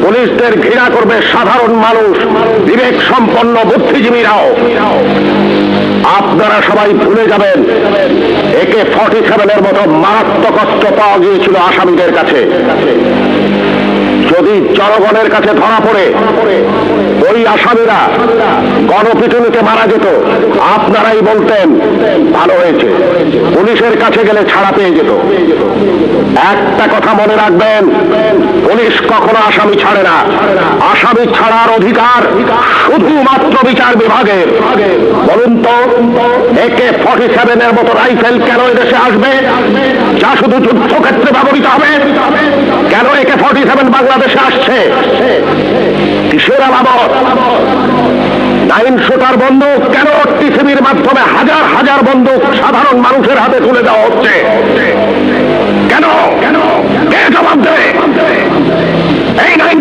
পুলিশদের ঘৃণা করবে সাধারণ মানুষ, বিবেক সম্পন্ন বুদ্ধিজীবীরাও। আপনারা সবাই ভুলে যাবেন AK-47 মতো মারাত্মক অস্ত্র পাওয়া গিয়েছিল আসামিদের কাছে। যদি জনগণের কাছে ধরা পড়ে ওই আসামিরা গণপিটুনিতে মারা যেত, আপনারাই বলতেন ভালো হয়েছে, পুলিশের কাছে গেলে ছাড়া পেয়ে যেত। একটা কথা মনে রাখবেন, পুলিশ কখনো আসামি ছাড়ে না। আসামি ছাড়ার অধিকার শুধুমাত্র বিচার বিভাগের। বলুন তো, AK-47 মতো রাইফেল কেন এদেশে আসবে, যা শুধু যুদ্ধক্ষেত্রে ব্যবহৃত হবে? কেন AK-47 বাংলাদেশে আসছে? কিসের আলামত? 9 শুটার বন্দুক কেন টিসিবির মাধ্যমে হাজার হাজার বন্দুক সাধারণ মানুষের হাতে তুলে দেওয়া হচ্ছে? কেন? কে জবাব দেবে? এই 9